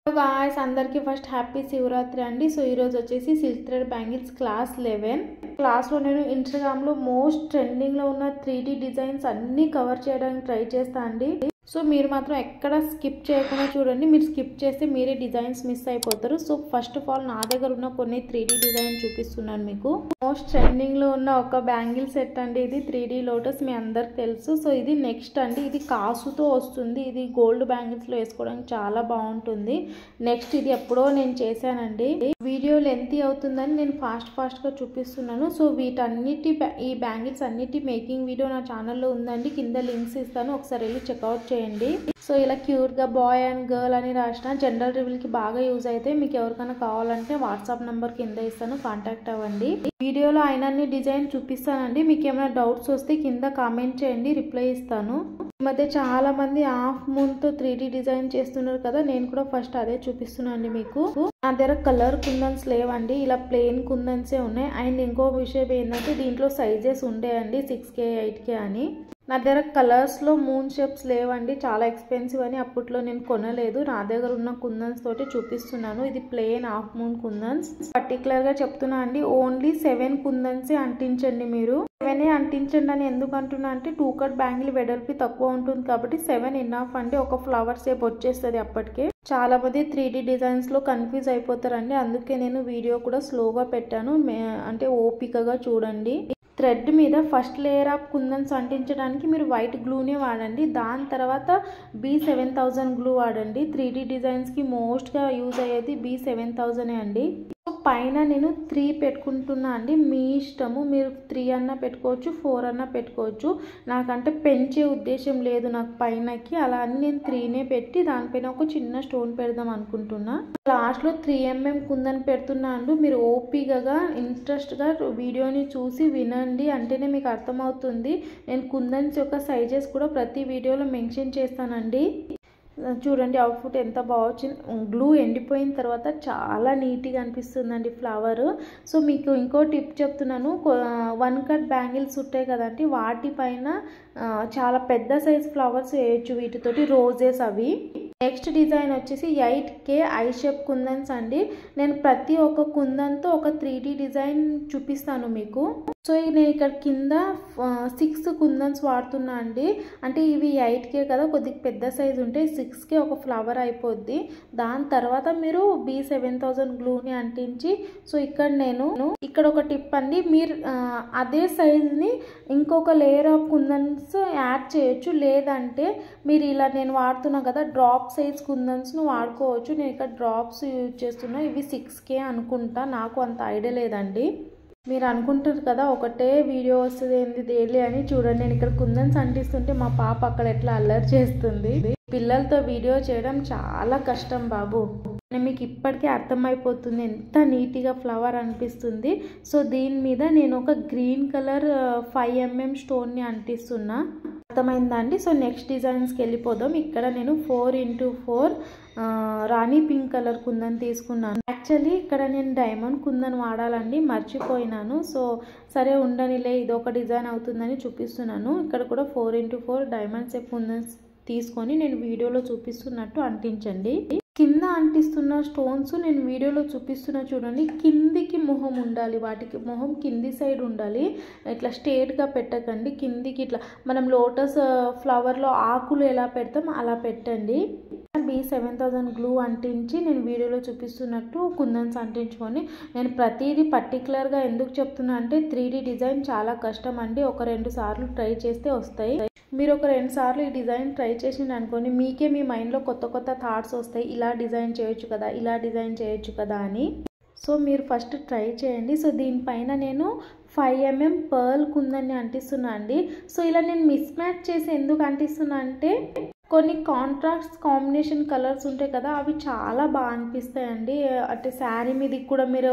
Guys అందరికీ first happy Shivaratri అండి. So ఈ రోజు వచ్చేసి సిల్క్ థ్రెడ్ బ్యాంగిల్స్ క్లాస్ 11 క్లాస్లో నేను ఇన్స్టాగ్రామ్లో మోస్ట్ ట్రెండింగ్లో ఉన్న 3D డిజైన్స్ అన్నీ కవర్ చేయడానికి ట్రై చేస్తా అండి. సో మీరు మాత్రం ఎక్కడ స్కిప్ చేయకుండా చూడండి. మీరు స్కిప్ చేస్తే మీరే డిజైన్స్ మిస్ అయిపోతారు. సో ఫస్ట్ ఆఫ్ ఆల్ నా దగ్గర ఉన్న కొన్ని 3D డిజైన్ చూపిస్తున్నాను మీకు. మోస్ట్ ట్రెండింగ్లో ఉన్న ఒక బ్యాంగిల్ సెట్ అండి ఇది. 3D లోటస్ మీ అందరికి తెలుసు. సో ఇది నెక్స్ట్ అండి. ఇది కాసుతో వస్తుంది. ఇది గోల్డ్ బ్యాంగిల్స్లో వేసుకోవడానికి చాలా బాగుంటుంది. నెక్స్ట్ ఇది ఎప్పుడో నేను చేశానండి. వీడియో లెంతీ అవుతుందని నేను ఫాస్ట్గా చూపిస్తున్నాను. సో వీటన్నిటి ఈ బ్యాంగిల్స్ అన్నిటి మేకింగ్ వీడియో నా ఛానల్లో ఉందండి. కింద లింక్స్ ఇస్తాను, ఒకసారి వెళ్ళి చెక్అవుట్ చేయండి. సో ఇలా క్యూట్గా బాయ్ అండ్ గర్ల్ అని రాసిన జనరల్ రివీల్కి బాగా యూజ్ అయితే మీకు ఎవరికైనా కావాలంటే వాట్సాప్ నెంబర్ కింద ఇస్తాను, కాంటాక్ట్ అవ్వండి. వీడియోలో అయినన్ని డిజైన్ చూపిస్తానండి. మీకు ఏమైనా డౌట్స్ వస్తే కింద కామెంట్ చేయండి, రిప్లై ఇస్తాను. ఈ మధ్య చాలా మంది హాఫ్ మూన్ తో 3D డిజైన్ చేస్తున్నారు కదా, నేను కూడా ఫస్ట్ అదే చూపిస్తున్నాను మీకు. నా దగ్గర కలర్ కుందన్స్ లేవండి, ఇలా ప్లెయిన్ కుందన్సే ఉన్నాయి. అండ్ ఇంకో విషయం ఏంటంటే దీంట్లో సైజెస్ ఉండేయండి 6K 8K అని. నా దగ్గర కలర్స్లో మూన్ షేప్స్ లేవండి, చాలా ఎక్స్పెన్సివ్ అని అప్పట్లో నేను కొనలేదు. నా దగ్గర ఉన్న కుందన్స్ తోటి చూపిస్తున్నాను. ఇది ప్లెయిన్ హాఫ్ మూన్ కుందన్స్. పర్టికులర్గా చెప్తున్నా అండి, ఓన్లీ 7 కుందన్సే అంటించండి. మీరు 7 అంటించండి అని ఎందుకు అంటున్నా అంటే 2 కట్ బ్యాంగిల్ వెడల్పి తక్కువ ఉంటుంది కాబట్టి 7 ఇన్నఫ్ అండి. ఒక ఫ్లవర్ షేప్ వచ్చేస్తుంది అప్పటికే. చాలా మంది 3D డిజైన్స్లో కన్ఫ్యూజ్ అయిపోతారండి, అందుకే నేను వీడియో కూడా స్లోగా పెట్టాను. అంటే ఓపికగా చూడండి. థ్రెడ్ మీద ఫస్ట్ లేయర్ ఆఫ్ కుందన్స్ అంటించడానికి మీరు వైట్ గ్లూనే వాడండి. దాని తర్వాత B7000 గ్లూ వాడండి. 3D డిజైన్స్కి మోస్ట్గా యూజ్ అయ్యేది B7000 అండి. పైన నేను 3 పెట్టుకుంటున్నా అండి, మీ ఇష్టము. మీరు 3 అన్నా పెట్టుకోవచ్చు, 4 అన్నా పెట్టుకోవచ్చు. నాకంటే పెంచే ఉద్దేశం లేదు నాకు పైనకి, అలా అని నేను 3నే పెట్టి దానిపైన ఒక చిన్న స్టోన్ పెడదాం అనుకుంటున్నా. లాస్ట్లో 3mm కుందని పెడుతున్నా అండి. మీరు ఓపికగా ఇంట్రెస్ట్గా వీడియోని చూసి వినండి, అంటేనే మీకు అర్థమవుతుంది. నేను కుందన్స్ యొక్క సైజెస్ కూడా ప్రతి వీడియోలో మెన్షన్ చేస్తానండి. చూడండి అవుట్పుట్ ఎంత బాగా వచ్చింది. గ్లూ ఎండిపోయిన తర్వాత చాలా నీట్గా అనిపిస్తుందండి ఫ్లవర్. సో మీకు ఇంకో టిప్ చెప్తున్నాను. 1 కట్ బ్యాంగిల్స్ ఉంటాయి కదండి, వాటిపైన చాలా పెద్ద సైజ్ ఫ్లవర్స్ వేయచ్చు వీటితోటి, రోజెస్ అవి. నెక్స్ట్ డిజైన్ వచ్చేసి 8K ఐ షేప్ కుందన్స్ అండి. నేను ప్రతి ఒక్క కుందన్తో ఒక 3D డిజైన్ చూపిస్తాను మీకు. సో నేను ఇక్కడ కింద 6 కుందన్స్ వాడుతున్నా అండి. అంటే ఇవి 8K కదా, కొద్దిగా పెద్ద సైజు ఉంటాయి. 6K ఒక ఫ్లవర్ అయిపోద్ది. దాని తర్వాత మీరు B7000 గ్లూని అంటించి, సో ఇక్కడ ఒక టిప్ అండి, మీరు అదే సైజుని ఇంకొక లేయర్ ఆఫ్ కుందన్స్ యాడ్ చేయొచ్చు. లేదంటే మీరు ఇలా నేను వాడుతున్నా కదా డ్రాప్ సైజ్ కుందన్స్ను వాడుకోవచ్చు. నేను ఇక్కడ డ్రాప్స్ యూజ్ చేస్తున్నా. ఇవి 6K అనుకుంటా, నాకు అంత ఐడియా లేదండి. మీరు అనుకుంటారు కదా ఒకటే వీడియో వస్తుంది ఏంది డైలీ అని. చూడండి నేను ఇక్కడ కుందన్స్ అంటిస్తుంటే మా పాప అక్కడ ఎట్లా అల్లరి చేస్తుంది. పిల్లలతో వీడియో చేయడం చాలా కష్టం బాబు. మీకు ఇప్పటికే అర్థమైపోతుంది ఎంత నీట్గా ఫ్లవర్ అనిపిస్తుంది. సో దీని మీద నేను ఒక గ్రీన్ కలర్ 5mm స్టోన్ని అంటిస్తున్నా, అర్థమైందా అండి. సో నెక్స్ట్ డిజైన్స్కి వెళ్ళిపోదాం. ఇక్కడ నేను 4x4 రాణి పింక్ కలర్ కుందన్ తీసుకున్నాను. యాక్చువల్లీ ఇక్కడ నేను డైమండ్ కుందన్ వాడాలండి, మర్చిపోయినాను. సో సరే ఉండనిలే, ఇది ఒక డిజైన్ అవుతుందని చూపిస్తున్నాను. ఇక్కడ కూడా 4x4 డైమండ్ షేప్ కుందన్స్ తీసుకొని నేను వీడియోలో చూపిస్తున్నట్టు అంటించండి. కింద అంటిస్తున్న స్టోన్స్ నేను వీడియోలో చూపిస్తున్నా చూడండి. కిందికి మొహం ఉండాలి, వాటికి మొహం కింది సైడ్ ఉండాలి. ఇట్లా స్ట్రేట్గా పెట్టకండి, కిందికి ఇట్లా మనం లోటస్ ఫ్లవర్లో ఆకులు ఎలా పెడతాం అలా పెట్టండి. B7000 గ్లూ అంటించి నేను వీడియోలో చూపిస్తున్నట్టు కుందన్స్ అంటించుకొని, నేను ప్రతిదీ పర్టికులర్గా ఎందుకు చెప్తున్నా అంటే 3D డిజైన్ చాలా కష్టం అండి. ఒక 2 సార్లు ట్రై చేస్తే వస్తాయి. మీరు ఒక 2 సార్లు ఈ డిజైన్ ట్రై చేసింది అనుకోండి, మీకే మీ మైండ్లో కొత్త థాట్స్ వస్తాయి. ఇలా డిజైన్ చేయొచ్చు కదా, ఇలా డిజైన్ చేయొచ్చు కదా అని. సో మీరు ఫస్ట్ ట్రై చేయండి. సో దీనిపైన నేను 5mm పర్ల్ కుందన్ని అంటిస్తున్నా అండి. సో ఇలా నేను మిస్ మ్యాచ్ చేసి ఎందుకు అంటిస్తున్నా అంటే కొన్ని కాంట్రాస్ట్ కాంబినేషన్ కలర్స్ ఉంటాయి కదా, అవి చాలా బాగా అనిపిస్తాయండి. అంటే శారీ మీద కూడా మీరు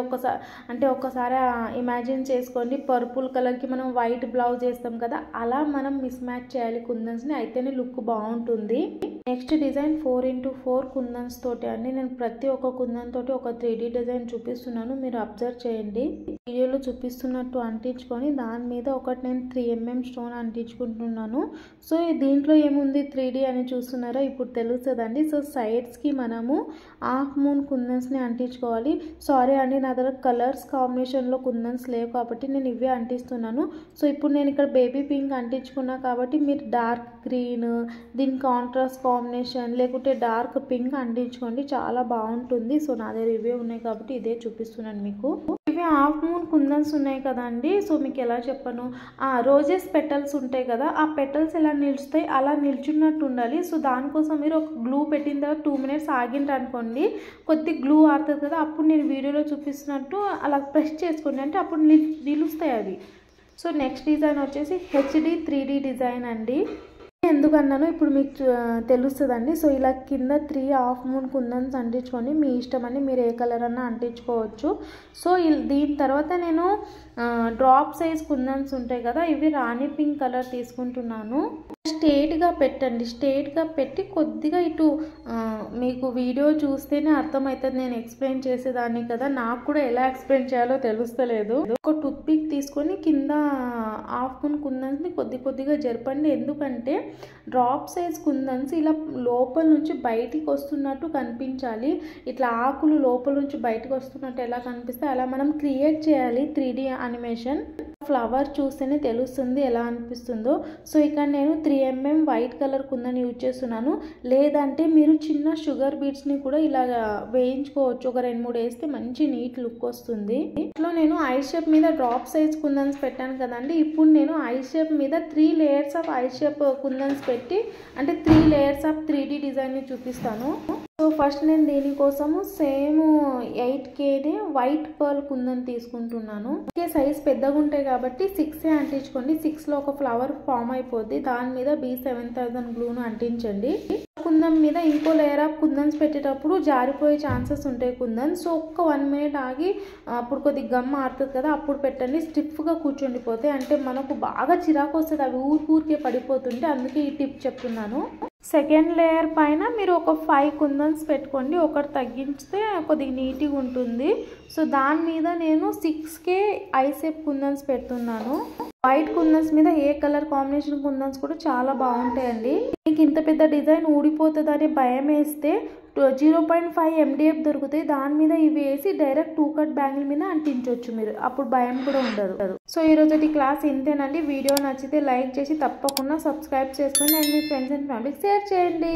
ఒకసారి ఇమాజిన్ చేసుకోండి, పర్పుల్ కలర్కి మనం వైట్ బ్లౌజ్ వేస్తాం కదా, అలా మనం మిస్ మ్యాచ్ చేయాలి కుందన్స్ని, అయితేనే లుక్ బాగుంటుంది. నెక్స్ట్ డిజైన్ 4x4 కుందన్స్ తోటి అండి. నేను ప్రతి ఒక్క కుందన్ తోటి ఒక 3D డిజైన్ చూపిస్తున్నాను, మీరు అబ్జర్వ్ చేయండి. వీడియోలో చూపిస్తున్నట్టు అంటించుకొని దాని మీద ఒకటి నేను 3mm స్టోన్ అంటించుకుంటున్నాను. సో దీంట్లో ఏముంది 3D అని అని చూస్తున్నారో ఇప్పుడు తెలుస్తుందండి. సో సైడ్స్కి మనము హాఫ్ మూన్ కుందన్స్ని అంటించుకోవాలి. సారీ అండి, నా దగ్గర కలర్స్ కాంబినేషన్లో కుందన్స్ లేవు కాబట్టి నేను ఇవే అంటిస్తున్నాను. సో ఇప్పుడు నేను ఇక్కడ బేబీ పింక్ అంటించుకున్నా కాబట్టి మీరు డార్క్ గ్రీన్, దీని కాంట్రాస్ట్ కాంబినేషన్ లేకుంటే డార్క్ పింక్ అంటించుకోండి, చాలా బాగుంటుంది. సో నా దగ్గర ఇవే ఉన్నాయి కాబట్టి ఇదే చూపిస్తున్నాను మీకు. ఇవి హాఫ్ మూన్ కుందన్స్ ఉన్నాయి కదండి. సో మీకు ఎలా చెప్పను, రోజెస్ పెటల్స్ ఉంటాయి కదా, ఆ పెటల్స్ ఎలా నిలుస్తాయి అలా నిల్చున్నట్టు ఉండాలి. సో దానికోసం మీరు ఒక గ్లూ పెట్టిన తర్వాత 2 minutes ఆగిండ్రు అనుకోండి, కొద్ది గ్లూ ఆడుతుంది కదా, అప్పుడు నేను వీడియోలో చూపిస్తున్నట్టు అలా ప్రెస్ చేసుకోండి, అంటే అప్పుడు నిలుస్తాయి అవి. సో నెక్స్ట్ డిజైన్ వచ్చేసి హెచ్డి 3D డిజైన్ అండి. ఎందుకన్నాను ఇప్పుడు మీకు తెలుస్తుందండి. సో ఇలా కింద 3 హాఫ్ మూన్ కుందన్స్ అంటించుకొని మీ ఇష్టం అండి, మీరు ఏ కలర్ అన్నా అంటించుకోవచ్చు. సో దీని తర్వాత నేను డ్రాప్ సైజ్ కుందన్స్ ఉంటాయి కదా, ఇవి రాణి పింక్ కలర్ తీసుకుంటున్నాను. స్ట్రేట్గా పెట్టండి, స్ట్రేట్గా పెట్టి కొద్దిగా ఇటు మీకు వీడియో చూస్తేనే అర్థమవుతుంది నేను ఎక్స్ప్లెయిన్ చేసేదాన్ని కదా, నాకు కూడా ఎలా ఎక్స్ప్లెయిన్ చేయాలో తెలుస్తలేదు. ఒక టూత్ పిక్ తీసుకొని కింద హాఫ్ మూన్ కుందన్స్ని కొద్దిగా జరపండి. ఎందుకంటే డ్రాప్ సైజ్ కుందన్స్ ఇలా లోపల నుంచి బయటికి వస్తున్నట్టు కనిపించాలి. ఇట్లా ఆకులు లోపల నుంచి బయటకు వస్తున్నట్టు ఎలా కనిపిస్తే అలా మనం క్రియేట్ చేయాలి 3D యానిమేషన్. ఫ్లవర్ చూస్తేనే తెలుస్తుంది ఎలా అనిపిస్తుందో. సో ఇక్కడ నేను 3mm వైట్ కలర్ కుందని యూజ్ చేస్తున్నాను. లేదంటే మీరు చిన్న షుగర్ బీడ్స్ని కూడా ఇలా వేయించుకోవచ్చు, ఒక 2-3 వేస్తే మంచి నీట్ లుక్ వస్తుంది. ఇట్లా నేను ఐ షేప్ మీద డ్రాప్ సైజ్ కుందన్స్ పెట్టాను కదండి. ఇప్పుడు నేను ఐ షేప్ మీద 3 layers ఆఫ్ ఐ షేప్ కుందన్స్ పెట్టి, అంటే 3 layers ఆఫ్ 3D డిజైన్ని చూపిస్తాను. సో ఫస్ట్ నేను దీనికోసము సేమ్ 8Kని వైట్ పర్ల్ కుందన్ తీసుకుంటున్నాను. సైజ్ పెద్దగా ఉంటాయి కాబట్టి 6 అంటించుకోండి. 6లో ఒక ఫ్లవర్ ఫామ్ అయిపోద్ది, దాని మీద B7000 గ్లూను అంటించండి. కుందన్ మీద ఇంకో లేయర్ ఆఫ్ కుందన్స్ పెట్టేటప్పుడు జారిపోయే ఛాన్సెస్ ఉంటాయి కుందన్స్. సో ఒక్క 1 minute ఆగి అప్పుడు కొద్దిగా గమ్ ఆడుతుంది కదా, అప్పుడు పెట్టండి. స్టిఫ్గా కూర్చుండిపోతే అంటే మనకు బాగా చిరాకు వస్తుంది అవి ఊరికే పడిపోతుంటే, అందుకే ఈ టిప్ చెప్తున్నాను. సెకండ్ లేయర్ పైన మీరు ఒక 5 కుందన్స్ పెట్టుకోండి, ఒకటి తగ్గించితే కొద్దిగా నీట్గా ఉంటుంది. సో దాని మీద నేను 6K ఐ షేప్ కుందన్స్ పెడుతున్నాను. వైట్ కుందన్స్ మీద ఏ కలర్ కాంబినేషన్ కుందన్స్ కూడా చాలా బాగుంటాయండి. మీకు ఇంత పెద్ద డిజైన్ ఊడిపోతుందని భయం వేస్తే 0.5 MDF దొరుకుతాయి, దాని మీద ఇవి వేసి డైరెక్ట్ 2 కట్ బ్యాంగిల్ మీద అంటించవచ్చు మీరు, అప్పుడు భయం కూడా ఉండదు. సో ఈరోజు క్లాస్ ఇంతేనండి. వీడియో నచ్చితే లైక్ చేసి తప్పకుండా సబ్స్క్రైబ్ చేసుకొని అండ్ మీ ఫ్రెండ్స్ అండ్ ఫ్యామిలీకి షేర్ చేయండి.